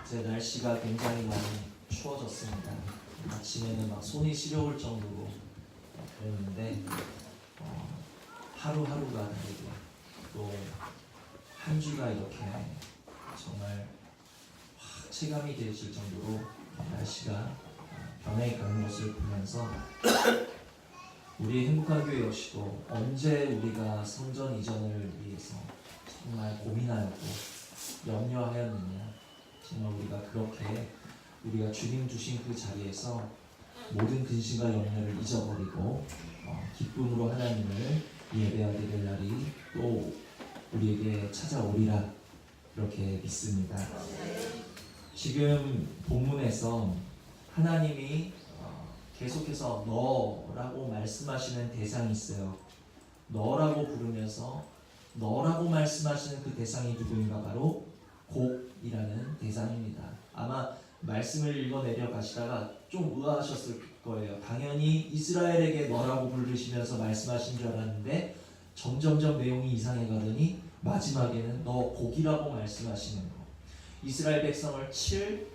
이제 날씨가 굉장히 많이 추워졌습니다. 아침에는 막 손이 시려울 정도로 그랬는데 하루하루가 다르게 또 한 주가 이렇게 정말 확 체감이 되실 정도로 날씨가 변해가는 것을 보면서 우리 행복한 교회 역시도 언제 우리가 성전 이전을 위해서 정말 고민하였고 염려하였느냐, 정말 우리가 그렇게 우리가 주님 주신 그 자리에서 모든 근심과 염려를 잊어버리고 기쁨으로 하나님을 예배하게 될 날이 또 우리에게 찾아오리라 이렇게 믿습니다. 지금 본문에서 하나님이 계속해서 너라고 말씀하시는 대상이 있어요. 너라고 부르면서 너라고 말씀하시는 그 대상이 누구인가? 바로 곡이라는 대상입니다. 아마 말씀을 읽어 내려가시다가 좀 의아하셨을 거예요. 당연히 이스라엘에게 너라고 부르시면서 말씀하신 줄 알았는데 점점점 내용이 이상해 가더니 마지막에는 너 곡이라고 말씀하시는 거. 이스라엘 백성을 칠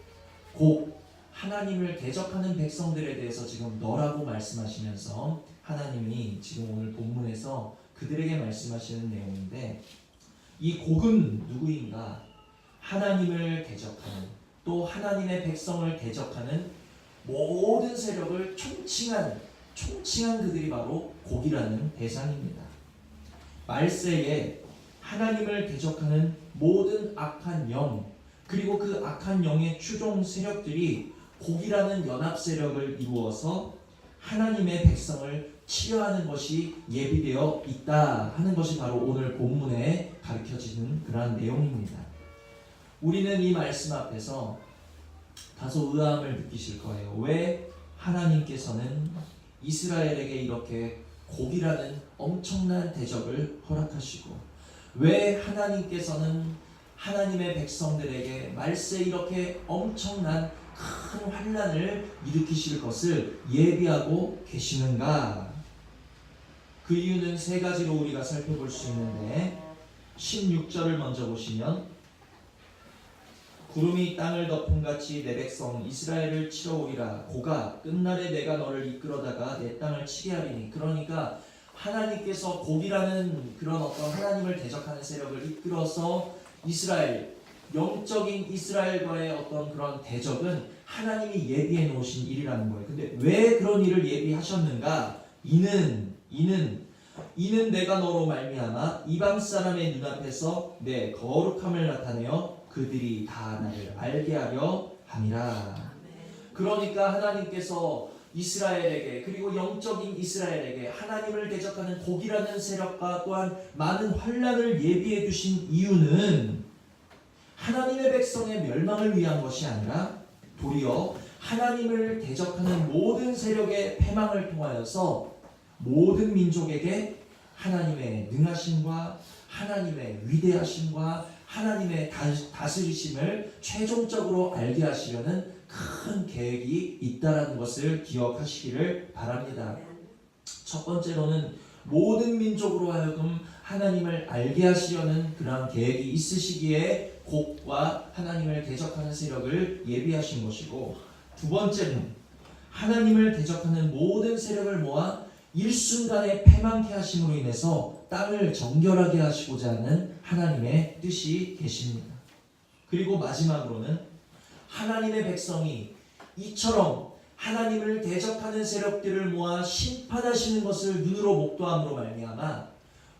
곡, 하나님을 대적하는 백성들에 대해서 지금 너라고 말씀하시면서 하나님이 지금 오늘 본문에서 그들에게 말씀하시는 내용인데, 이 곡은 누구인가? 하나님을 대적하는, 또 하나님의 백성을 대적하는 모든 세력을 총칭한 그들이 바로 곡이라는 대상입니다. 말세에 하나님을 대적하는 모든 악한 영, 그리고 그 악한 영의 추종 세력들이 곡이라는 연합 세력을 이루어서 하나님의 백성을 치료하는 것이 예비되어 있다 하는 것이 바로 오늘 본문에 가르쳐지는 그러한 내용입니다. 우리는 이 말씀 앞에서 다소 의아함을 느끼실 거예요. 왜 하나님께서는 이스라엘에게 이렇게 곡이라는 엄청난 대적을 허락하시고, 왜 하나님께서는 하나님의 백성들에게 말세 이렇게 엄청난 큰 환난을 일으키실 것을 예비하고 계시는가? 그 이유는 세 가지로 우리가 살펴볼 수 있는데, 16절을 먼저 보시면 구름이 땅을 덮음같이 내 백성 이스라엘을 치러 오리라. 고가 끝날에 내가 너를 이끌어다가 내 땅을 치게 하리니. 그러니까 하나님께서 곡이라는 그런 어떤 하나님을 대적하는 세력을 이끌어서 이스라엘, 영적인 이스라엘과의 어떤 그런 대적은 하나님이 예비해 놓으신 일이라는 거예요. 근데 왜 그런 일을 예비하셨는가? 이는 내가 너로 말미암아 이방 사람의 눈앞에서 내 거룩함을 나타내어 그들이 다 나를 알게 하려 함이라. 그러니까 하나님께서 이스라엘에게, 그리고 영적인 이스라엘에게 하나님을 대적하는 곡이라는 세력과 또한 많은 환난을 예비해 두신 이유는 하나님의 백성의 멸망을 위한 것이 아니라 도리어 하나님을 대적하는 모든 세력의 패망을 통하여서 모든 민족에게 하나님의 능하심과 하나님의 위대하심과 하나님의 다스리심을 최종적으로 알게 하시려는 큰 계획이 있다라는 것을 기억하시기를 바랍니다. 첫 번째로는 모든 민족으로 하여금 하나님을 알게 하시려는 그러한 계획이 있으시기에 곡과 하나님을 대적하는 세력을 예비하신 것이고, 두 번째는 하나님을 대적하는 모든 세력을 모아 일순간에 패망케 하심으로 인해서 땅을 정결하게 하시고자 하는 하나님의 뜻이 계십니다. 그리고 마지막으로는 하나님의 백성이 이처럼 하나님을 대적하는 세력들을 모아 심판하시는 것을 눈으로 목도함으로 말미암아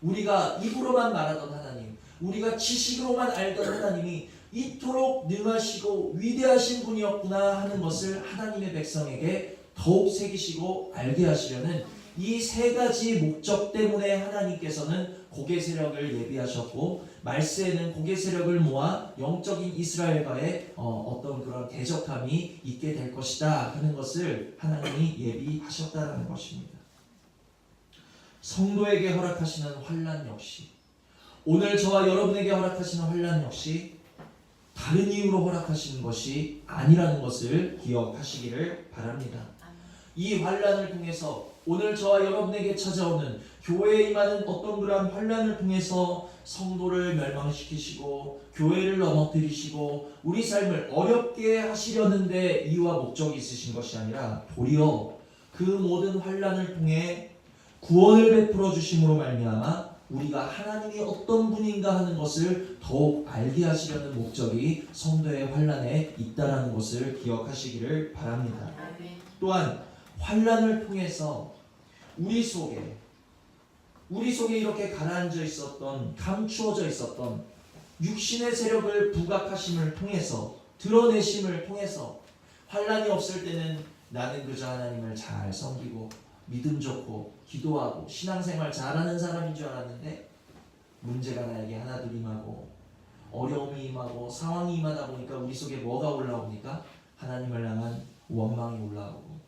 우리가 입으로만 말하던 하나님, 우리가 지식으로만 알던 하나님이 이토록 능하시고 위대하신 분이었구나 하는 것을 하나님의 백성에게 더욱 새기시고 알게 하시려는 이 세 가지 목적 때문에 하나님께서는 곡의 세력을 예비하셨고, 말세에는 곡의 세력을 모아 영적인 이스라엘과의 어떤 그런 대적함이 있게 될 것이다 하는 것을 하나님이 예비하셨다는 것입니다. 성도에게 허락하시는 환난 역시, 오늘 저와 여러분에게 허락하시는 환난 역시 다른 이유로 허락하시는 것이 아니라는 것을 기억하시기를 바랍니다. 이 환란을 통해서 오늘 저와 여러분에게 찾아오는 교회에 임하는 어떤 그러한 환란을 통해서 성도를 멸망시키시고 교회를 넘어뜨리시고 우리 삶을 어렵게 하시려는데 이유와 목적이 있으신 것이 아니라 도리어 그 모든 환란을 통해 구원을 베풀어 주심으로 말미암아 우리가 하나님이 어떤 분인가 하는 것을 더욱 알게 하시려는 목적이 성도의 환란에 있다라는 것을 기억하시기를 바랍니다. 또한 환란을 통해서 우리 속에 이렇게 가라앉아 있었던, 감추어져 있었던 육신의 세력을 부각하심을 통해서, 드러내심을 통해서 환란이 없을 때는 나는 그저 하나님을 잘 섬기고 믿음 좋고 기도하고 신앙생활 잘하는 사람인 줄 알았는데 문제가 나에게 하나둘 임하고 어려움이 임하고 상황이 임하다 보니까 우리 속에 뭐가 올라옵니까? 하나님을 향한 원망이 올라오고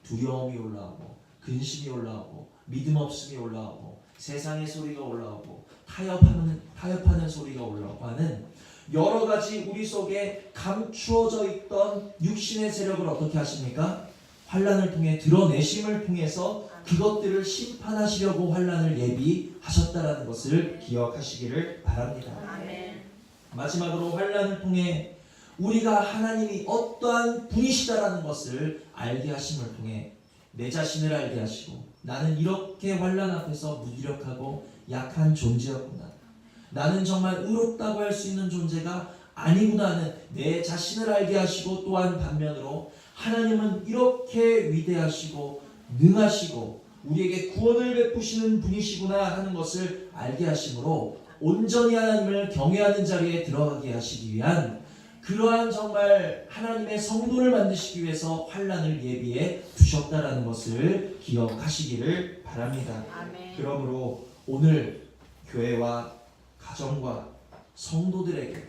두려움이 올라오고 근심이 올라오고 믿음 없음이 올라오고 세상의 소리가 올라오고 타협하는 소리가 올라오고 하는 여러 가지 우리 속에 감추어져 있던 육신의 세력을 어떻게 하십니까? 환란을 통해 드러내심을 통해서 그것들을 심판하시려고 환란을 예비하셨다라는 것을 기억하시기를 바랍니다. 아멘. 마지막으로 환란을 통해 우리가 하나님이 어떠한 분이시다라는 것을 알게 하심을 통해 내 자신을 알게 하시고 나는 이렇게 환란 앞에서 무기력하고 약한 존재였구나. 나는 정말 의롭다고 할 수 있는 존재가 아니구나 하는 내 자신을 알게 하시고 또한 반면으로 하나님은 이렇게 위대하시고 능하시고 우리에게 구원을 베푸시는 분이시구나 하는 것을 알게 하심으로 온전히 하나님을 경외하는 자리에 들어가게 하시기 위한 그러한 정말 하나님의 성도를 만드시기 위해서 환란을 예비해 두셨다라는 것을 기억하시기를 바랍니다. 아멘. 그러므로 오늘 교회와 가정과 성도들에게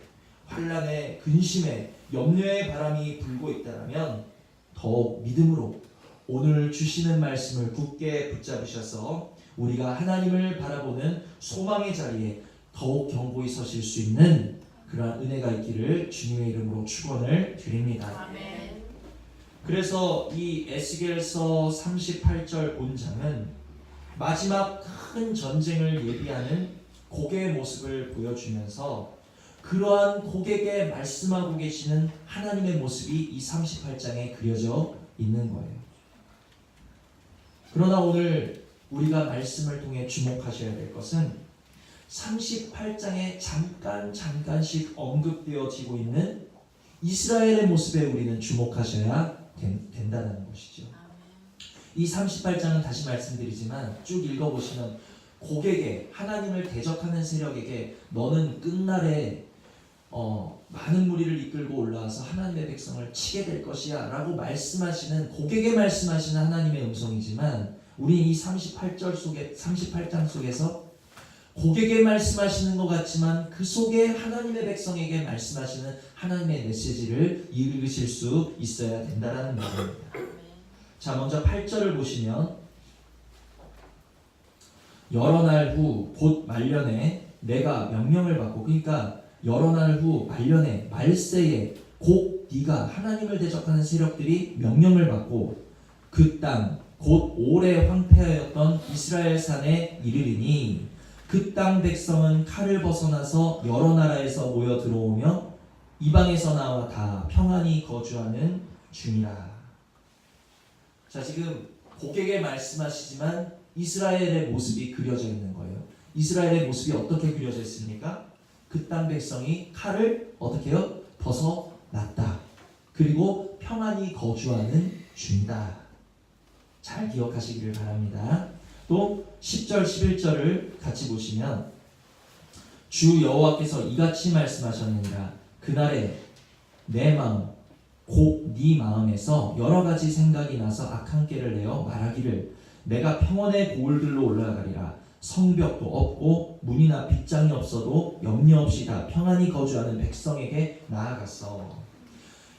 환란의 근심에 염려의 바람이 불고 있다면 더욱 믿음으로 오늘 주시는 말씀을 굳게 붙잡으셔서 우리가 하나님을 바라보는 소망의 자리에 더욱 견고히 서실 수 있는 그러한 은혜가 있기를 주님의 이름으로 축원을 드립니다. 아멘. 그래서 이 에스겔서 38절 본장은 마지막 큰 전쟁을 예비하는 고개의 모습을 보여주면서 그러한 고객에 말씀하고 계시는 하나님의 모습이 이 38장에 그려져 있는 거예요. 그러나 오늘 우리가 말씀을 통해 주목하셔야 될 것은 38장에 잠깐씩 언급되어지고 있는 이스라엘의 모습에 우리는 주목하셔야 된다는 것이죠. 이 38장은 다시 말씀드리지만 쭉 읽어보시면 고객에 하나님을 대적하는 세력에게 너는 끝날에 많은 무리를 이끌고 올라와서 하나님의 백성을 치게 될 것이야 라고 말씀하시는 고객에 말씀하시는 하나님의 음성이지만 우리 이 38장 속에서 고객에 말씀하시는 것 같지만 그 속에 하나님의 백성에게 말씀하시는 하나님의 메시지를 읽으실 수 있어야 된다는 말입니다. 자, 먼저 8절을 보시면 여러 날 후 곧 말년에 내가 명령을 받고, 그러니까 여러 날 후 말년에 말세에 곧 네가 하나님을 대적하는 세력들이 명령을 받고 그 땅 곧 오래 황폐하였던 이스라엘 산에 이르리니 그 땅 백성은 칼을 벗어나서 여러 나라에서 모여 들어오며 이방에서 나와 다 평안히 거주하는 중이라. 자, 지금 고객에 말씀하시지만 이스라엘의 모습이 그려져 있는 거예요. 이스라엘의 모습이 어떻게 그려져 있습니까? 그 땅 백성이 칼을 어떻게 해요? 벗어났다. 그리고 평안히 거주하는 중이다. 잘 기억하시기를 바랍니다. 또 10절 11절을 같이 보시면 주 여호와께서 이같이 말씀하셨느니라. 그날에 내 마음 곧 네 마음에서 여러 가지 생각이 나서 악한 꾀를 내어 말하기를 내가 평원의 고을들로 올라가리라. 성벽도 없고 문이나 빗장이 없어도 염려 없이 다 평안히 거주하는 백성에게 나아갔어.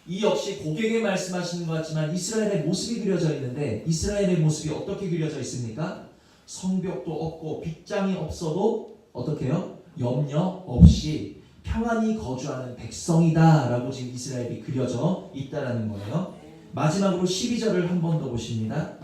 이 역시 고객에 말씀하시는 것 같지만 이스라엘의 모습이 그려져 있는데 이스라엘의 모습이 어떻게 그려져 있습니까? 성벽도 없고 빗장이 없어도 어떻게 해요? 염려 없이 평안히 거주하는 백성이다 라고 지금 이스라엘이 그려져 있다라는 거예요. 마지막으로 12절을 한 번 더 보십니다.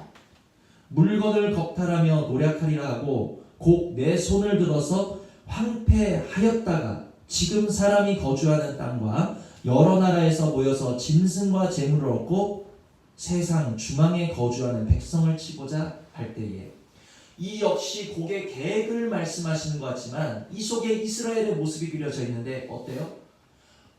물건을 겁탈하며 노력하리라 하고 곧 내 손을 들어서 황폐하였다가 지금 사람이 거주하는 땅과 여러 나라에서 모여서 짐승과 재물을 얻고 세상 중앙에 거주하는 백성을 치고자 할 때에, 이 역시 곡의 계획을 말씀하시는 것 같지만 이 속에 이스라엘의 모습이 그려져 있는데 어때요?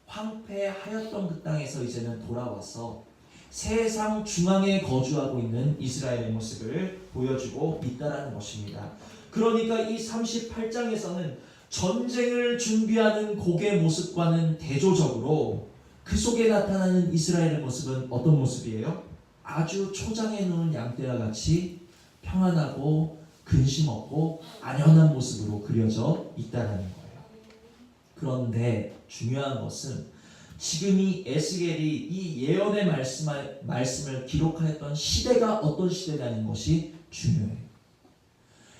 황폐하였던 그 땅에서 이제는 돌아와서 세상 중앙에 거주하고 있는 이스라엘의 모습을 보여주고 있다라는 것입니다. 그러니까 이 38장에서는 전쟁을 준비하는 곡의 모습과는 대조적으로 그 속에 나타나는 이스라엘의 모습은 어떤 모습이에요? 아주 초장에 누운 양떼와 같이 평안하고 근심 없고 안연한 모습으로 그려져 있다는 거예요. 그런데 중요한 것은 지금 이 에스겔이 이 예언의 말씀을 기록하였던 시대가 어떤 시대라는 것이 중요해요.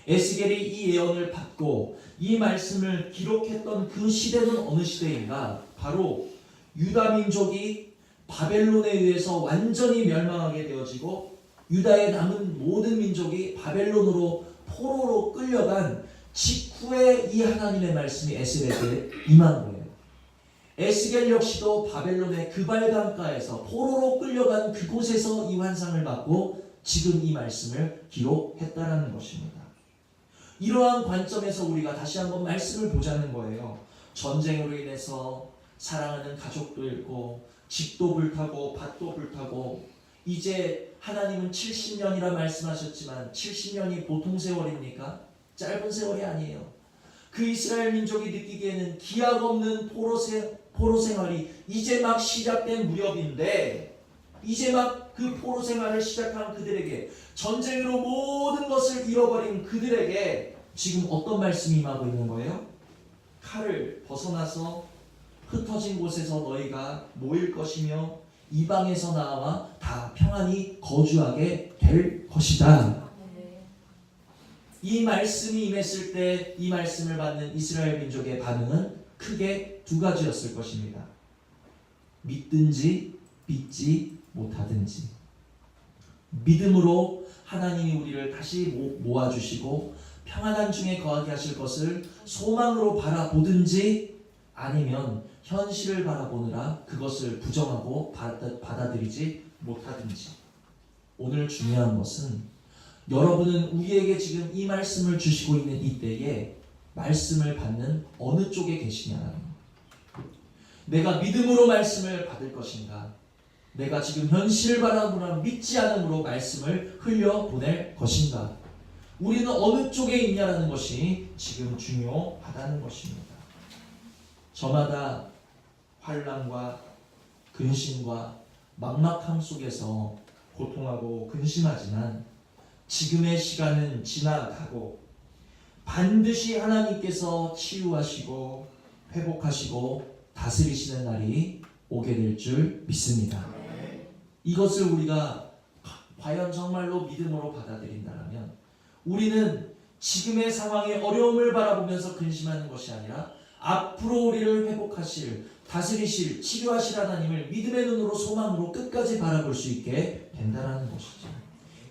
에스겔이 이 예언을 받고 이 말씀을 기록했던 그 시대는 어느 시대인가? 바로 유다 민족이 바벨론에 의해서 완전히 멸망하게 되어지고 유다에 남은 모든 민족이 바벨론으로 포로로 끌려간 직후에 이 하나님의 말씀이 에스겔에게 임한 거예요. 에스겔 역시도 바벨론의 그발강가에서 포로로 끌려간 그곳에서 이 환상을 받고 지금 이 말씀을 기록했다라는 것입니다. 이러한 관점에서 우리가 다시 한번 말씀을 보자는 거예요. 전쟁으로 인해서 사랑하는 가족도 잃고 집도 불타고 밭도 불타고, 이제 하나님은 70년이라 말씀하셨지만 70년이 보통 세월입니까? 짧은 세월이 아니에요. 그 이스라엘 민족이 느끼기에는 기약 없는 포로 생활이 이제 막 시작된 무렵인데, 이제 막 그 포로 생활을 시작한 그들에게, 전쟁으로 모든 것을 잃어버린 그들에게 지금 어떤 말씀이 임하고 있는 거예요? 칼을 벗어나서 흩어진 곳에서 너희가 모일 것이며 이방에서 나와 다 평안히 거주하게 될 것이다. 이 말씀이 임했을 때 이 말씀을 받는 이스라엘 민족의 반응은 크게 두 가지였을 것입니다. 믿든지 믿지 못하든지. 믿음으로 하나님이 우리를 다시 모아주시고 평안한 중에 거하게 하실 것을 소망으로 바라보든지, 아니면 현실을 바라보느라 그것을 부정하고 받아들이지 못하든지. 오늘 중요한 것은 여러분은 우리에게 지금 이 말씀을 주시고 있는 이때에 말씀을 받는 어느 쪽에 계시냐는 거예요. 내가 믿음으로 말씀을 받을 것인가, 내가 지금 현실을 바라보느라 믿지 않음으로 말씀을 흘려보낼 것인가. 우리는 어느 쪽에 있냐라는 것이 지금 중요하다는 것입니다. 저마다 환난과 근심과 막막함 속에서 고통하고 근심하지만 지금의 시간은 지나가고 반드시 하나님께서 치유하시고 회복하시고 다스리시는 날이 오게 될 줄 믿습니다. 이것을 우리가 과연 정말로 믿음으로 받아들인다면 우리는 지금의 상황의 어려움을 바라보면서 근심하는 것이 아니라 앞으로 우리를 회복하실, 다스리실, 치료하실 하나님을 믿음의 눈으로 소망으로 끝까지 바라볼 수 있게 된다는 것이죠.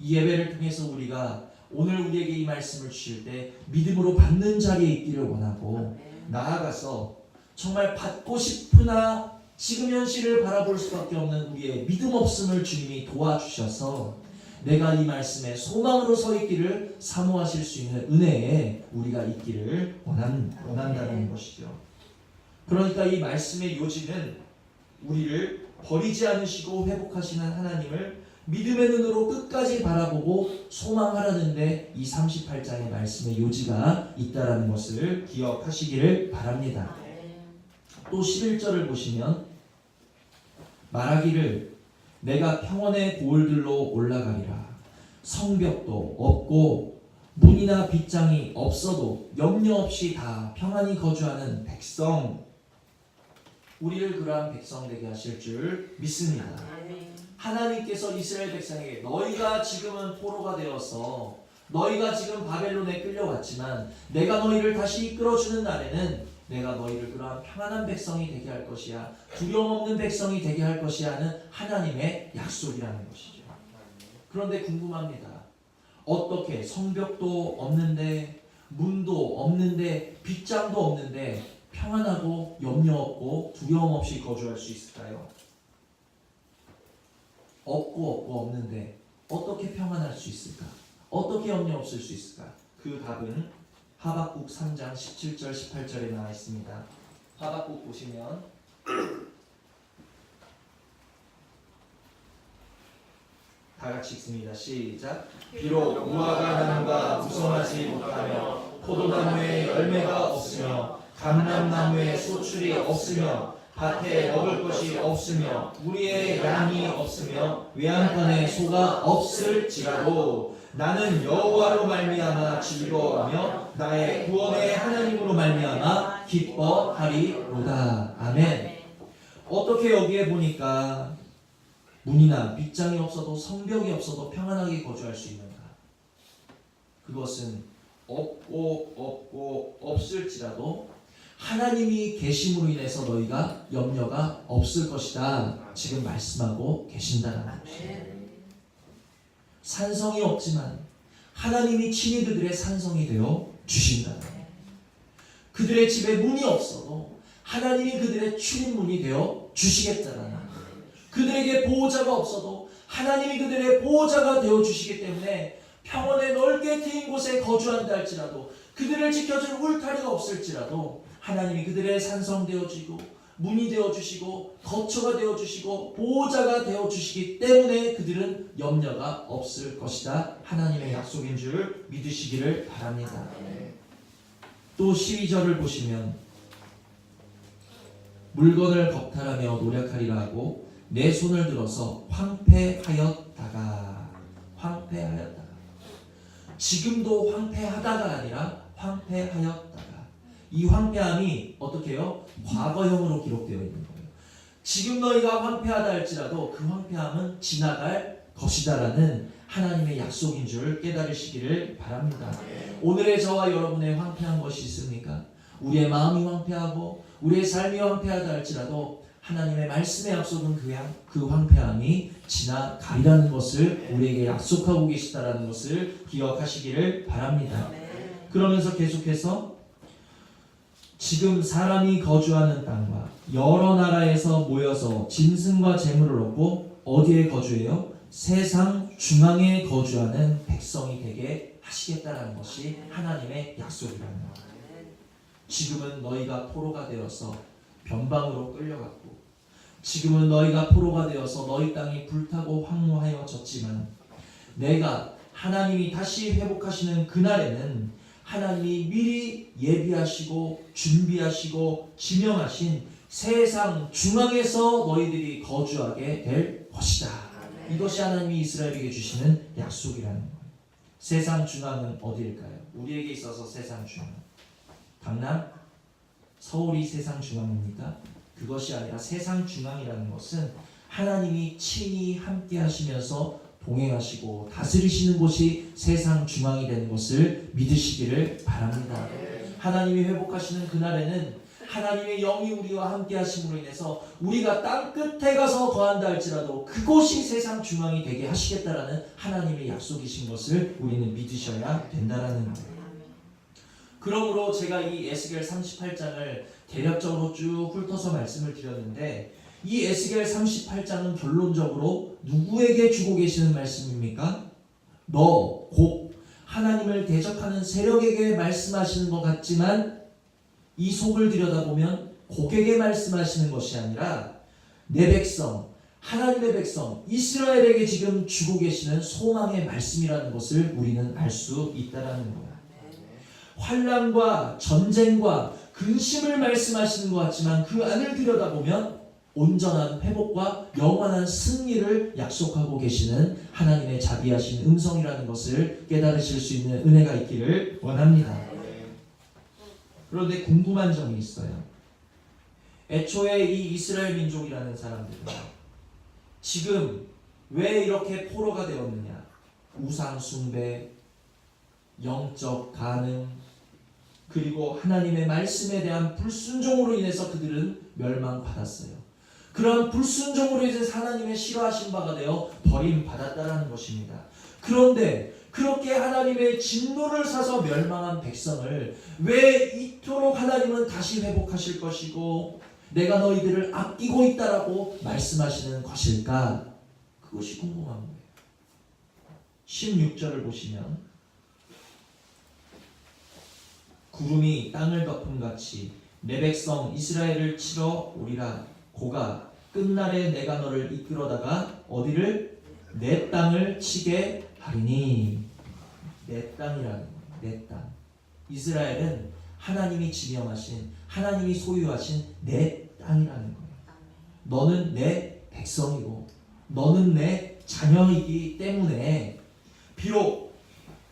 이 예배를 통해서 우리가 오늘 우리에게 이 말씀을 주실 때 믿음으로 받는 자리에 있기를 원하고, 나아가서 정말 받고 싶으나 지금 현실을 바라볼 수밖에 없는 우리의 믿음 없음을 주님이 도와주셔서 내가 이 말씀에 소망으로 서 있기를 사모하실 수 있는 은혜에 우리가 있기를 원한다는 것이죠. 그러니까 이 말씀의 요지는 우리를 버리지 않으시고 회복하시는 하나님을 믿음의 눈으로 끝까지 바라보고 소망하라는데 이 38장의 말씀의 요지가 있다라는 것을 기억하시기를 바랍니다. 또 11절을 보시면 말하기를 내가 평원의 고을들로 올라가리라. 성벽도 없고 문이나 빗장이 없어도 염려 없이 다 평안히 거주하는 백성, 우리를 그러한 백성 되게 하실 줄 믿습니다. 하나님께서 이스라엘 백성에게 너희가 지금은 포로가 되어서 너희가 지금 바벨론에 끌려왔지만 내가 너희를 다시 이끌어주는 날에는 내가 너희를 그러한 평안한 백성이 되게 할 것이야, 두려움 없는 백성이 되게 할 것이야 하는 하나님의 약속이라는 것이죠. 그런데 궁금합니다. 어떻게 성벽도 없는데, 문도 없는데, 빗장도 없는데 평안하고 염려 없고 두려움 없이 거주할 수 있을까요? 없고 없는데 어떻게 평안할 수 있을까? 어떻게 염려 없을 수 있을까? 그 답은 하박국 3장 17절 18절에 나와 있습니다. 하박국 보시면 다 같이 읽습니다. 시작. 비록 무화과 나무가 무성하지 못하며 포도나무에 열매가 없으며 감람나무에 소출이 없으며 밭에 먹을 것이 없으며 우리의 양이 없으며 외양간에 소가 없을지라도 나는 여호와로 말미암아 즐거워하며 나의 구원의 하나님으로 말미암아 기뻐하리로다. 아멘. 어떻게 여기에 보니까 문이나 빗장이 없어도 성벽이 없어도 평안하게 거주할 수 있는가? 그것은 없고 없을지라도 하나님이 계심으로 인해서 너희가 염려가 없을 것이다. 지금 말씀하고 계신다는 것이에요. 산성이 없지만 하나님이 친히 그들의 산성이 되어 주신다는 거예요. 그들의 집에 문이 없어도 하나님이 그들의 출입문이 되어 주시겠다는 거예요. 그들에게 보호자가 없어도 하나님이 그들의 보호자가 되어 주시기 때문에 평원에 넓게 트인 곳에 거주한다 할지라도, 그들을 지켜줄 울타리가 없을지라도 하나님이 그들의 산성 되어주시고 문이 되어주시고 거처가 되어주시고 보호자가 되어주시기 때문에 그들은 염려가 없을 것이다. 하나님의 약속인 줄 믿으시기를 바랍니다. 또 12절을 보시면 물건을 겁탈하며 노력하리라 하고 내 손을 들어서 황폐하였다가 지금도 황폐하다가 아니라 황폐하였다가, 이 황폐함이 어떻게 해요? 과거형으로 기록되어 있는 거예요. 지금 너희가 황폐하다 할지라도 그 황폐함은 지나갈 것이다라는 하나님의 약속인 줄 깨달으시기를 바랍니다. 오늘의 저와 여러분의 황폐한 것이 있습니까? 우리의 마음이 황폐하고 우리의 삶이 황폐하다 할지라도 하나님의 말씀의 약속은 그 황폐함이 지나가리라는 것을 우리에게 약속하고 계시다라는 것을 기억하시기를 바랍니다. 그러면서 계속해서 지금 사람이 거주하는 땅과 여러 나라에서 모여서 짐승과 재물을 얻고 어디에 거주해요? 세상 중앙에 거주하는 백성이 되게 하시겠다라는 것이 하나님의 약속이라는 거예요. 지금은 너희가 포로가 되어서 변방으로 끌려갔고, 지금은 너희가 포로가 되어서 너희 땅이 불타고 황무하여졌지만, 내가 하나님이 다시 회복하시는 그날에는 하나님이 미리 예비하시고 준비하시고 지명하신 세상 중앙에서 너희들이 거주하게 될 것이다. 이것이 하나님이 이스라엘에게 주시는 약속이라는 거예요. 세상 중앙은 어디일까요? 우리에게 있어서 세상 중앙, 강남? 서울이 세상 중앙입니까? 그것이 아니라 세상 중앙이라는 것은 하나님이 친히 함께 하시면서 동행하시고 다스리시는 곳이 세상 중앙이 되는 것을 믿으시기를 바랍니다. 하나님이 회복하시는 그날에는 하나님의 영이 우리와 함께 하심으로 인해서 우리가 땅 끝에 가서 거한다 할지라도 그곳이 세상 중앙이 되게 하시겠다라는 하나님의 약속이신 것을 우리는 믿으셔야 된다라는 거예요. 그러므로 제가 이 에스겔 38장을 대략적으로 쭉 훑어서 말씀을 드렸는데, 이 에스겔 38장은 결론적으로 누구에게 주고 계시는 말씀입니까? 너 곧 하나님을 대적하는 세력에게 말씀하시는 것 같지만 이 속을 들여다보면 곡에게 말씀하시는 것이 아니라 내 백성, 하나님의 백성 이스라엘에게 지금 주고 계시는 소망의 말씀이라는 것을 우리는 알 수 있다라는 거예요. 환난과 전쟁과 근심을 말씀하시는 것 같지만 그 안을 들여다보면 온전한 회복과 영원한 승리를 약속하고 계시는 하나님의 자비하신 음성이라는 것을 깨달으실 수 있는 은혜가 있기를 원합니다. 그런데 궁금한 점이 있어요. 애초에 이 이스라엘 민족이라는 사람들은 지금 왜 이렇게 포로가 되었느냐? 우상 숭배, 영적 간음, 그리고 하나님의 말씀에 대한 불순종으로 인해서 그들은 멸망받았어요. 그런 불순종으로 인해서 하나님의 싫어하신 바가 되어 버림받았다라는 것입니다. 그런데 그렇게 하나님의 진노를 사서 멸망한 백성을 왜 이토록 하나님은 다시 회복하실 것이고 내가 너희들을 아끼고 있다라고 말씀하시는 것일까? 그것이 궁금한 거예요. 16절을 보시면 구름이 땅을 덮음같이 내 백성 이스라엘을 치러 오리라. 고가 끝날에 내가 너를 이끌어다가 어디를? 내 땅을 치게 하리니. 내 땅이라는 거예요. 내 땅. 이스라엘은 하나님이 지명하신, 하나님이 소유하신 내 땅이라는 거예요. 너는 내 백성이고 너는 내 자녀이기 때문에 비록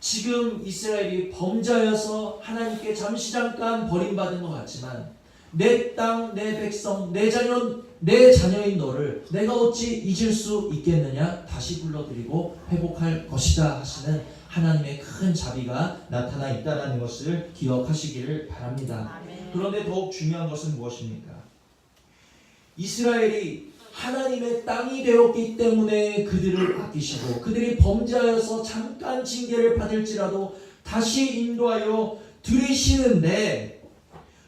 지금 이스라엘이 범죄하여서 하나님께 잠시 잠깐 버림받은 것 같지만 내 땅, 내 백성, 내 자녀인 너를 내가 어찌 잊을 수 있겠느냐? 다시 불러드리고 회복할 것이다 하시는 하나님의 큰 자비가 나타나 있다는 것을 기억하시기를 바랍니다. 그런데 더욱 중요한 것은 무엇입니까? 이스라엘이 하나님의 땅이 되었기 때문에 그들을 아끼시고 그들이 범죄하여서 잠깐 징계를 받을지라도 다시 인도하여 들이시는데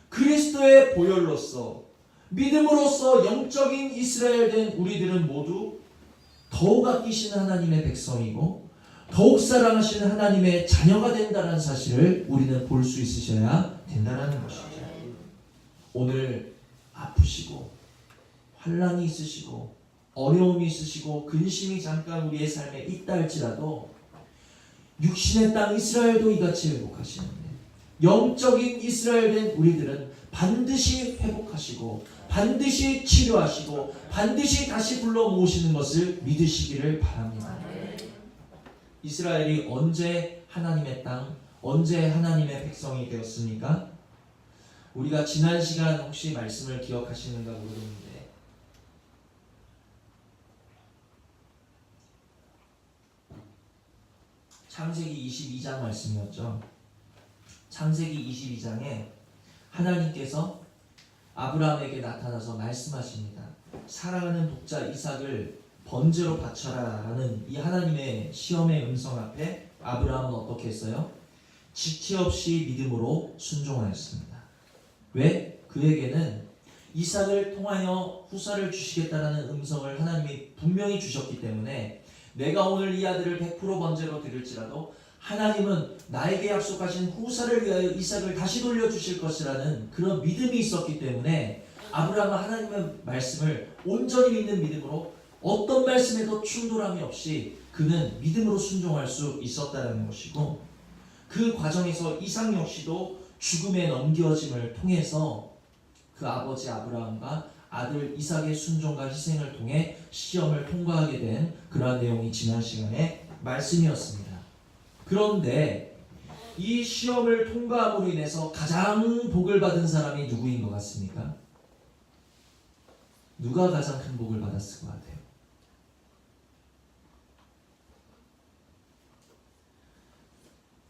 그리스도의 보혈로서 믿음으로써 영적인 이스라엘 된 우리들은 모두 더욱 아끼시는 하나님의 백성이고 더욱 사랑하시는 하나님의 자녀가 된다는 사실을 우리는 볼 수 있으셔야 된다는 것이죠. 오늘 아프시고 환난이 있으시고 어려움이 있으시고 근심이 잠깐 우리의 삶에 있다 할지라도 육신의 땅 이스라엘도 이같이 회복하시는데 영적인 이스라엘 된 우리들은 반드시 회복하시고 반드시 치료하시고 반드시 다시 불러 모으시는 것을 믿으시기를 바랍니다. 이스라엘이 언제 하나님의 땅, 언제 하나님의 백성이 되었습니까? 우리가 지난 시간 혹시 말씀을 기억하시는가 모르는데 창세기 22장 말씀이었죠. 창세기 22장에 하나님께서 아브라함에게 나타나서 말씀하십니다. 사랑하는 독자 이삭을 번제로 바쳐라 라는 이 하나님의 시험의 음성 앞에 아브라함은 어떻게 했어요? 지체 없이 믿음으로 순종하였습니다. 왜? 그에게는 이삭을 통하여 후사를 주시겠다라는 음성을 하나님이 분명히 주셨기 때문에 내가 오늘 이 아들을 100% 번제로 드릴지라도 하나님은 나에게 약속하신 후사를 위하여 이삭을 다시 돌려주실 것이라는 그런 믿음이 있었기 때문에 아브라함은 하나님의 말씀을 온전히 믿는 믿음으로 어떤 말씀에도 충돌함이 없이 그는 믿음으로 순종할 수 있었다는 것이고 그 과정에서 이삭 역시도 죽음에 넘겨짐을 통해서 그 아버지 아브라함과 아들 이삭의 순종과 희생을 통해 시험을 통과하게 된 그러한 내용이 지난 시간에 말씀이었습니다. 그런데 이 시험을 통과함으로 인해서 가장 복을 받은 사람이 누구인 것 같습니까? 누가 가장 큰 복을 받았을 것 같아요?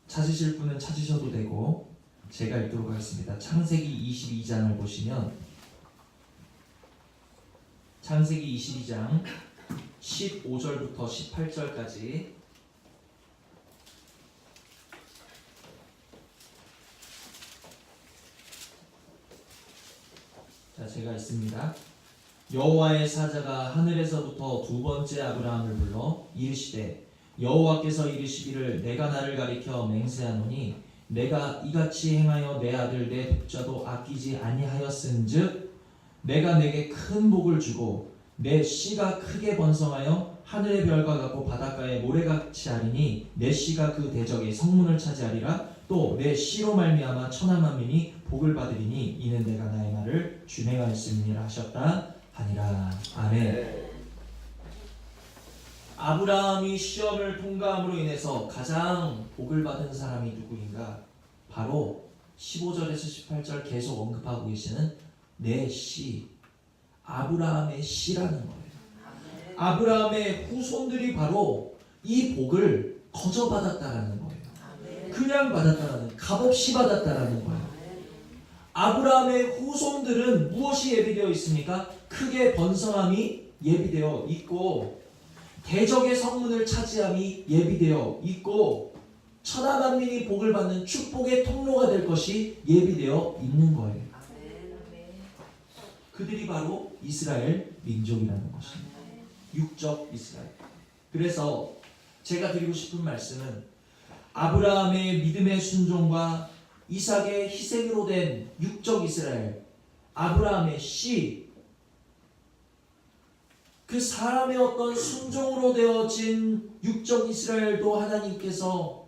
찾으실 분은 찾으셔도 되고 제가 읽도록 하겠습니다. 창세기 22장을 보시면 창세기 22장 15절부터 18절까지 자, 제가 있습니다. 여호와의 사자가 하늘에서부터 두 번째 아브라함을 불러 이르시되 여호와께서 이르시기를 내가 나를 가리켜 맹세하노니 내가 이같이 행하여 내 아들 내 독자도 아끼지 아니하였은즉 내가 내게 큰 복을 주고 내 씨가 크게 번성하여 하늘의 별과 같고 바닷가의 모래같이 하리니 내 씨가 그 대적의 성문을 차지하리라. 또 내 씨로 말미암아 천하 만민이 복을 받으리니 이는 내가 나의 말을 준행하였음이니라 하셨다 하니라. 아멘. 아브라함이 시험을 통과함으로 인해서 가장 복을 받은 사람이 누구인가? 바로 15절에서 18절 계속 언급하고 계시는 내 씨, 아브라함의 씨라는 거예요. 아브라함의 후손들이 바로 이 복을 거저 받았다라는 거예요. 그냥 받았다라는, 값없이 받았다라는 거예요. 아브라함의 후손들은 무엇이 예비되어 있습니까? 크게 번성함이 예비되어 있고 대적의 성문을 차지함이 예비되어 있고 천하 만민이 복을 받는 축복의 통로가 될 것이 예비되어 있는 거예요. 그들이 바로 이스라엘 민족이라는 것입니다. 육적 이스라엘. 그래서 제가 드리고 싶은 말씀은 아브라함의 믿음의 순종과 이삭의 희생으로 된 육적 이스라엘, 아브라함의 씨, 그 사람의 어떤 순종으로 되어진 육적 이스라엘도 하나님께서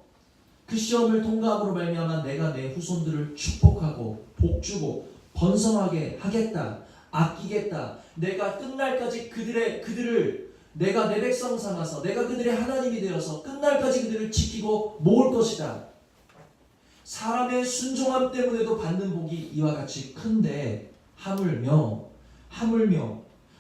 그 시험을 통과함으로 말미암아 내가 내 후손들을 축복하고 복주고 번성하게 하겠다, 아끼겠다, 내가 끝날까지 그들을 내가 내 백성 삼아서 내가 그들의 하나님이 되어서 끝날까지 그들을 지키고 모을 것이다. 사람의 순종함 때문에도 받는 복이 이와 같이 큰데 하물며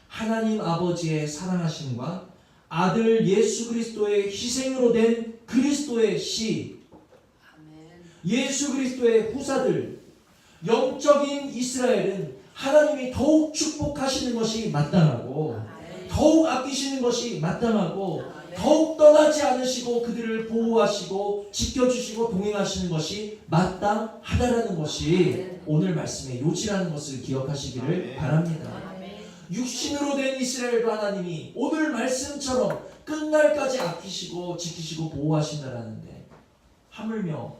하나님 아버지의 사랑하심과 아들 예수 그리스도의 희생으로 된 그리스도의 씨, 예수 그리스도의 후사들, 영적인 이스라엘은 하나님이 더욱 축복하시는 것이 마땅하고 더욱 아끼시는 것이 마땅하고 더욱 떠나지 않으시고 그들을 보호하시고 지켜주시고 동행하시는 것이 마땅하다라는 것이 오늘 말씀의 요지라는 것을 기억하시기를 바랍니다. 육신으로 된 이스라엘도 하나님이 오늘 말씀처럼 끝날까지 아끼시고 지키시고 보호하신다라는데 하물며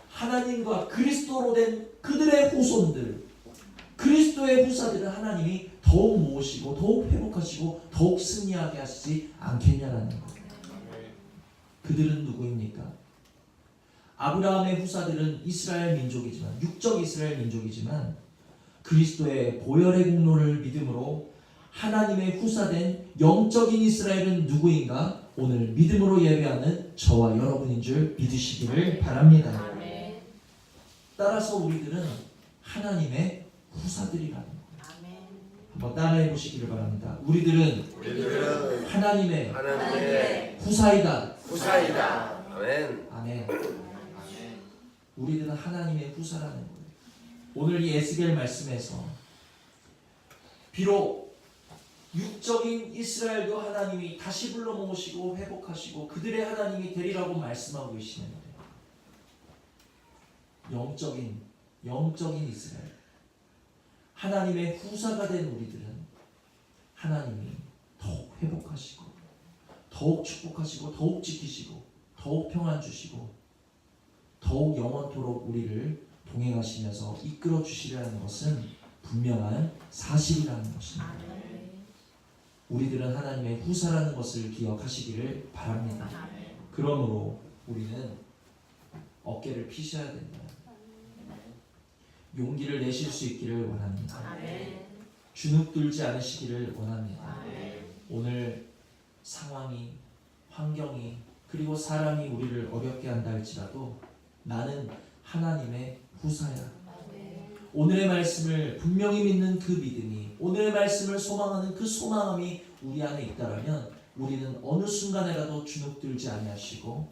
하나님과 그리스도로 된 그들의 후손들, 그리스도의 후사들은 하나님이 더욱 모으시고 더욱 회복하시고 더욱 승리하게 하시지 않겠냐라는 거예요. 그들은 누구입니까? 아브라함의 후사들은 이스라엘 민족이지만 육적 이스라엘 민족이지만 그리스도의 보혈의 공로를 믿음으로 하나님의 후사된 영적인 이스라엘은 누구인가? 오늘 믿음으로 예배하는 저와 여러분인 줄 믿으시기를 바랍니다. 따라서 우리들은 하나님의 후사들이라는 거예요. 한번 따라해 보시기를 바랍니다. 우리들은 하나님의 후사이다. 아멘. 아멘. 우리들은 하나님의 후사라는 거예요. 오늘 이 에스겔 말씀에서 비록 육적인 이스라엘도 하나님이 다시 불러 모으시고 회복하시고 그들의 하나님이 되리라고 말씀하고 계시는데 영적인 이스라엘, 하나님의 후사가 된 우리들은 하나님이 더욱 회복하시고 더욱 축복하시고 더욱 지키시고 더욱 평안 주시고 더욱 영원토록 우리를 동행하시면서 이끌어 주시려는 것은 분명한 사실이라는 것입니다. 우리들은 하나님의 후사라는 것을 기억하시기를 바랍니다. 그러므로 우리는 어깨를 피셔야 된다. 용기를 내실 수 있기를 원합니다. 주눅들지 않으시기를 원합니다. 오늘 상황이, 환경이, 그리고 사람이 우리를 어렵게 한다 할지라도 나는 하나님의 후사야. 오늘의 말씀을 분명히 믿는 그 믿음이, 오늘의 말씀을 소망하는 그 소망함이 우리 안에 있다라면 우리는 어느 순간에라도 주눅들지 아니하시고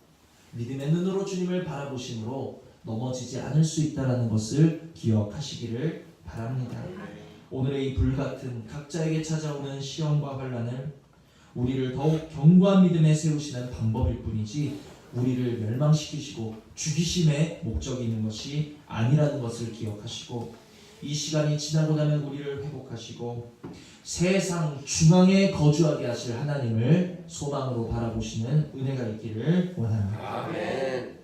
믿음의 눈으로 주님을 바라보심으로 넘어지지 않을 수 있다는 것을 기억하시기를 바랍니다. 오늘의 이 불같은 각자에게 찾아오는 시험과 환난을 우리를 더욱 견고한 믿음에 세우시는 방법일 뿐이지 우리를 멸망시키시고 죽이심의 목적이 있는 것이 아니라는 것을 기억하시고 이 시간이 지나고 나면 우리를 회복하시고 세상 중앙에 거주하게 하실 하나님을 소망으로 바라보시는 은혜가 있기를 원합니다. 아멘.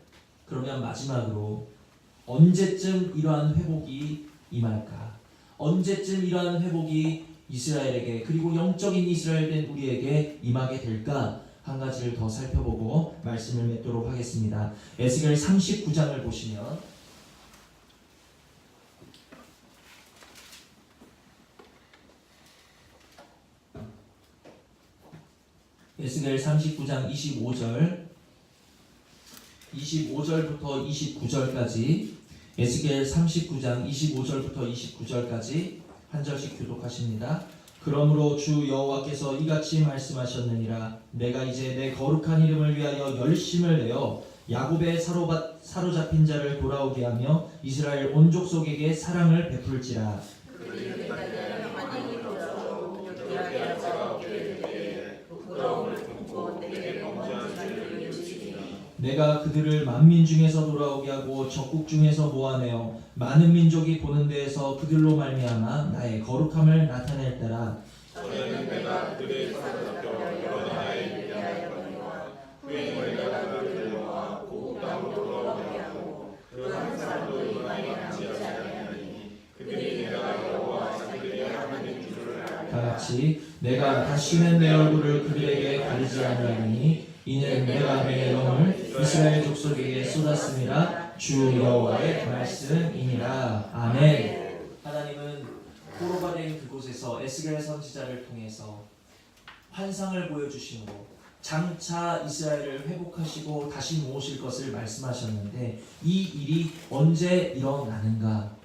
그러면 마지막으로 언제쯤 이러한 회복이 임할까? 언제쯤 이러한 회복이 이스라엘에게 그리고 영적인 이스라엘 된 우리에게 임하게 될까? 한 가지를 더 살펴보고 말씀을 맺도록 하겠습니다. 에스겔 39장을 보시면 에스겔 39장 25절부터 29절까지 에스겔 39장 25절부터 29절까지 한 절씩 교독하십니다. 그러므로 주 여호와께서 이같이 말씀하셨느니라. 내가 이제 내 거룩한 이름을 위하여 열심을 내어 야곱의 사로잡힌 자를 돌아오게 하며 이스라엘 온 족속에게 사랑을 베풀지라. 내가 그들을 만민 중에서 돌아오게 하고 적국 중에서 모아내어 많은 민족이 보는 데에서 그들로 말미암아 나의 거룩함을 나타낼 때라. 전에는 내가 그들의 사로잡혀 여러 나라에 유리하였거니와 후에는 내가 그들을 모아 고국 땅으로 돌아오게 하고 그 한 사람도 이방에 남지 아니하리니 그들이 내가 여호와 자기들의 하나님인 줄을 알리라. 다 같이 내가 다시는 내 얼굴을 그들에게 가리지 아니하리니 이는 내가 내 영을 이스라엘 족속에게 쏟았음이라. 주 여호와의 말씀이니라. 아멘. 하나님은 포로가 된 그곳에서 에스겔 선지자를 통해서 환상을 보여주심으로 장차 이스라엘을 회복하시고 다시 모으실 것을 말씀하셨는데 이 일이 언제 일어나는가?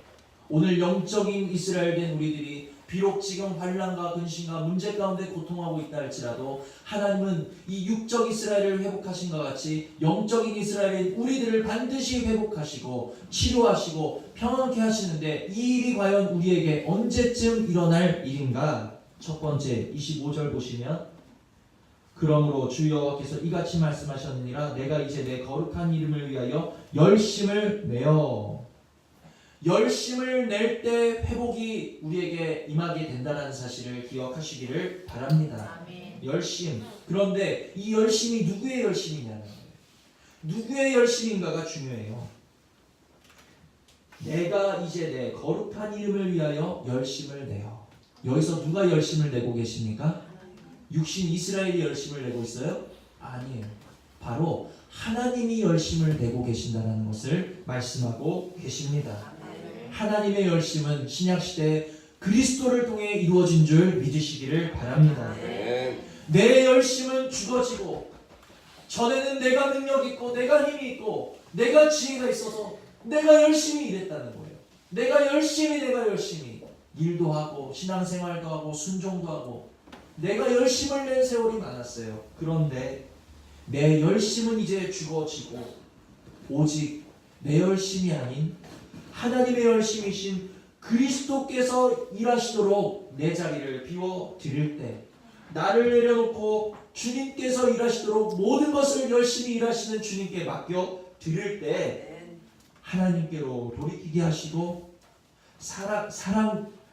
오늘 영적인 이스라엘 된 우리들이 비록 지금 환난과 근심과 문제 가운데 고통하고 있다 할지라도 하나님은 이 육적 이스라엘을 회복하신 것 같이 영적인 이스라엘인 우리들을 반드시 회복하시고 치료하시고 평안케 하시는데 이 일이 과연 우리에게 언제쯤 일어날 일인가? 첫 번째 25절 보시면 그러므로 주 여호와께서 이같이 말씀하셨느니라. 내가 이제 내 거룩한 이름을 위하여 열심을 내어. 열심을 낼 때 회복이 우리에게 임하게 된다는 사실을 기억하시기를 바랍니다. 아멘. 열심. 그런데 이 열심이 누구의 열심이냐는 거예요. 누구의 열심인가가 중요해요. 내가 이제 내 거룩한 이름을 위하여 열심을 내어. 여기서 누가 열심을 내고 계십니까? 육신 이스라엘이 열심을 내고 있어요? 아니에요. 바로 하나님이 열심을 내고 계신다는 것을 말씀하고 계십니다. 하나님의 열심은 신약시대에 그리스도를 통해 이루어진 줄 믿으시기를 바랍니다. 아멘. 내 열심은 죽어지고 전에는 내가 능력 있고 내가 힘이 있고 내가 지혜가 있어서 내가 열심히 일했다는 거예요. 내가 열심히 일도 하고 신앙생활도 하고 순종도 하고 내가 열심을 낸 세월이 많았어요. 그런데 내 열심은 이제 죽어지고 오직 내 열심이 아닌 하나님의 열심이신 그리스도께서 일하시도록 내 자리를 비워 드릴 때 나를 내려놓고 주님께서 일하시도록 모든 것을 열심히 일하시는 주님께 맡겨 드릴 때 하나님께로 돌이키게 하시고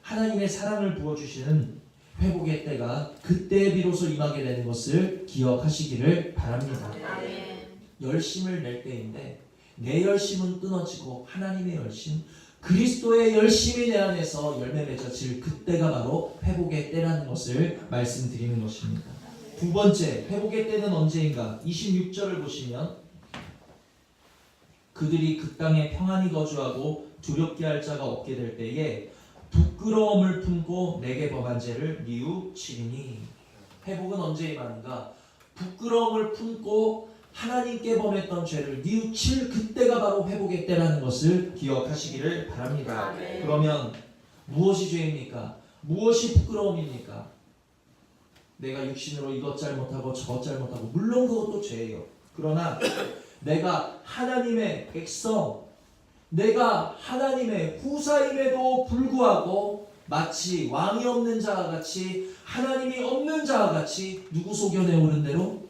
하나님의 사랑을 부어주시는 회복의 때가 그때 비로소 임하게 되는 것을 기억하시기를 바랍니다. 아멘. 열심을 낼 때인데 내 열심은 끊어지고 하나님의 열심, 그리스도의 열심이 내 안에서 열매 맺어질 그때가 바로 회복의 때라는 것을 말씀드리는 것입니다. 두 번째, 회복의 때는 언제인가? 26절을 보시면 그들이 그 땅에 평안히 거주하고 두렵게 할 자가 없게 될 때에 부끄러움을 품고 내게 범한 죄를 뉘우치리니. 회복은 언제 임하는가? 부끄러움을 품고 하나님께 범했던 죄를 뉘우칠 그때가 바로 회복의 때라는 것을 기억하시기를 바랍니다. 아멘. 그러면 무엇이 죄입니까? 무엇이 부끄러움입니까? 내가 육신으로 이것 잘못하고 저것 잘못하고 물론 그것도 죄예요. 그러나 내가 하나님의 백성, 내가 하나님의 후사임에도 불구하고 마치 왕이 없는 자와 같이 하나님이 없는 자와 같이 누구 소견에 오른 대로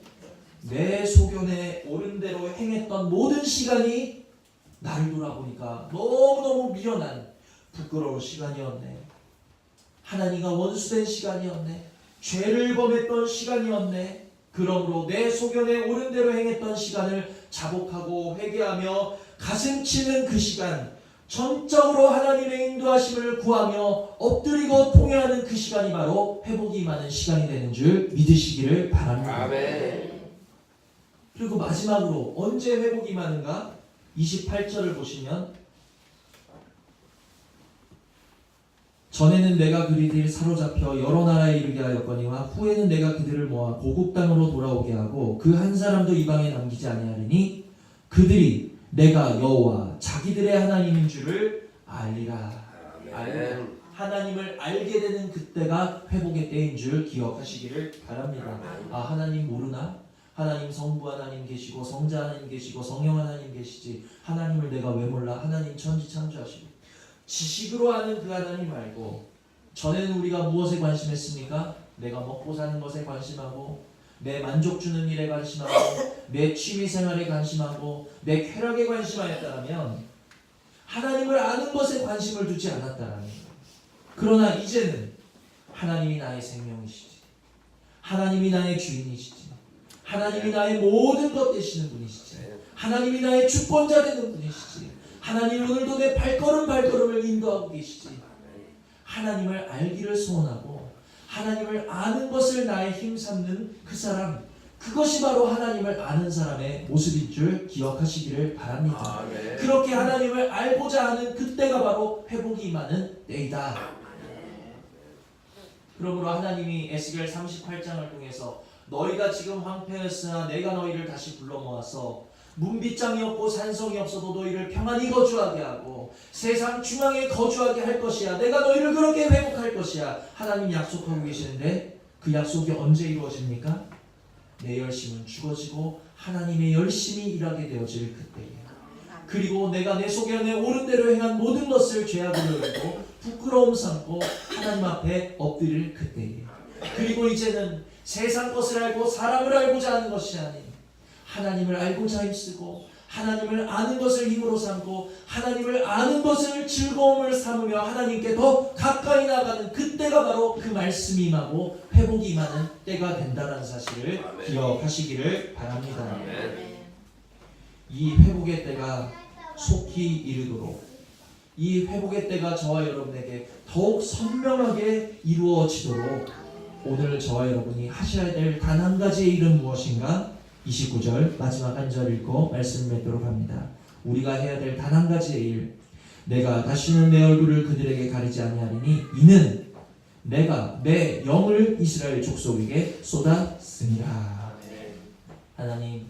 내 소견에 오른 대로 행했던 모든 시간이 나를 돌아보니까 너무너무 미련한 부끄러운 시간이었네. 하나님과 원수된 시간이었네. 죄를 범했던 시간이었네. 그러므로 내 소견에 오른 대로 행했던 시간을 자복하고 회개하며 가슴 치는 그 시간, 전적으로 하나님의 인도하심을 구하며 엎드리고 통회하는 그 시간이 바로 회복이 임하는 시간이 되는 줄 믿으시기를 바랍니다. 아멘. 그리고 마지막으로 언제 회복이 임하는가? 28절을 보시면 전에는 내가 그들을 사로잡혀 여러 나라에 이르게 하였거니와 후에는 내가 그들을 모아 고국 땅으로 돌아오게 하고 그 한 사람도 이방에 남기지 아니하리니 그들이 내가 여호와 자기들의 하나님인 줄을 알리라. 아멘. 하나님을 알게 되는 그때가 회복의 때인 줄 기억하시기를 바랍니다. 아, 하나님 모르나? 하나님 성부 하나님 계시고 성자 하나님 계시고 성령 하나님 계시지 하나님을 내가 왜 몰라? 하나님 천지창조하시고 지식으로 아는 그 하나님 말고 전에는 우리가 무엇에 관심했습니까? 내가 먹고 사는 것에 관심하고 내 만족 주는 일에 관심하고 내 취미생활에 관심하고 내 쾌락에 관심하였다면 하나님을 아는 것에 관심을 두지 않았다라는 거예요. 그러나 이제는 하나님이 나의 생명이시지, 하나님이 나의 주인이시지, 하나님이 나의 모든 것 되시는 분이시지, 하나님이 나의 주권자 되는 분이시지, 하나님 오늘도 내 발걸음을 인도하고 계시지. 하나님을 알기를 소원하고 하나님을 아는 것을 나의 힘 삼는 그 사람, 그것이 바로 하나님을 아는 사람의 모습인 줄 기억하시기를 바랍니다. 아멘. 그렇게 하나님을 알고자 하는 그때가 바로 회복이 임하는 때이다. 그러므로 하나님이 에스겔 38장을 통해서 너희가 지금 황폐했으나 내가 너희를 다시 불러 모아서 문빗장이 없고 산성이 없어도 너희를 평안히 거주하게 하고 세상 중앙에 거주하게 할 것이야. 내가 너희를 그렇게 회복할 것이야. 하나님 약속하고 계시는데 그 약속이 언제 이루어집니까? 내 열심은 죽어지고 하나님의 열심히 일하게 되어질 그때예요. 그리고 내가 내 속에 내 옳은 대로 행한 모든 것을 죄악으로 여기고 부끄러움 삼고 하나님 앞에 엎드릴 그때예요. 그리고 이제는 세상 것을 알고 사람을 알고자 하는 것이 아닌 하나님을 알고자 힘쓰고 하나님을 아는 것을 힘으로 삼고 하나님을 아는 것을 즐거움을 삼으며 하나님께 더 가까이 나가는 그때가 바로 그 말씀이 임하고 회복이 임하는 때가 된다는 사실을 아멘. 기억하시기를 바랍니다. 아멘. 이 회복의 때가 속히 이르도록 이 회복의 때가 저와 여러분에게 더욱 선명하게 이루어지도록 오늘 저와 여러분이 하셔야 될 단 한 가지의 일은 무엇인가? 29절 마지막 한 절 읽고 말씀을 맺도록 합니다. 우리가 해야 될 단 한 가지의 일, 내가 다시는 내 얼굴을 그들에게 가리지 아니하리니 이는 내가 내 영을 이스라엘 족속에게 쏟았으니라. 하나님,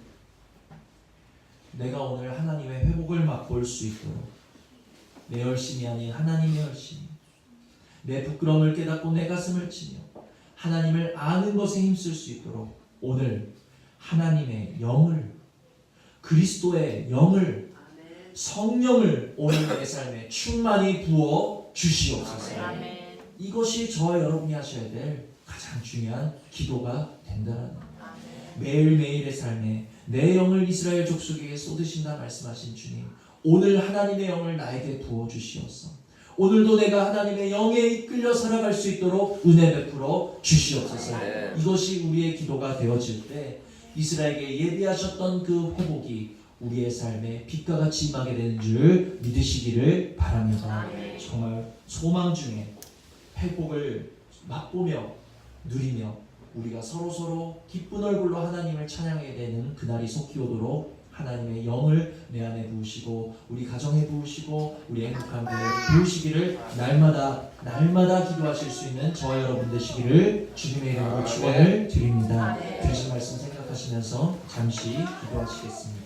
내가 오늘 하나님의 회복을 맛볼 수 있도록 내 열심이 아닌 하나님의 열심이, 내 부끄러움을 깨닫고 내 가슴을 치며 하나님을 아는 것에 힘쓸 수 있도록 오늘 하나님의 영을, 그리스도의 영을, 성령을 오늘 내 삶에 충만히 부어 주시옵소서. 이것이 저와 여러분이 하셔야 될 가장 중요한 기도가 된다는 거예요. 매일매일의 삶에 내 영을 이스라엘 족속에게 쏟으신다 말씀하신 주님, 오늘 하나님의 영을 나에게 부어 주시옵소서. 오늘도 내가 하나님의 영에 이끌려 살아갈 수 있도록 은혜 베풀어 주시옵소서. 이것이 우리의 기도가 되어질 때 이스라엘에게 예비하셨던 그 회복이 우리의 삶에 빛과 같이 임하게 되는 줄 믿으시기를 바랍니다. 정말 소망 중에 회복을 맛보며 누리며 우리가 서로서로 기쁜 얼굴로 하나님을 찬양하게 되는 그날이 속히 오도록 하나님의 영을 내 안에 부으시고 우리 가정에 부으시고 우리 행복한 교회에 부으시기를 날마다 기도하실 수 있는 저와 여러분 되시기를 주님의 이름으로 축원을 드립니다. 들으신 말씀 생각하시면서 잠시 기도하시겠습니다.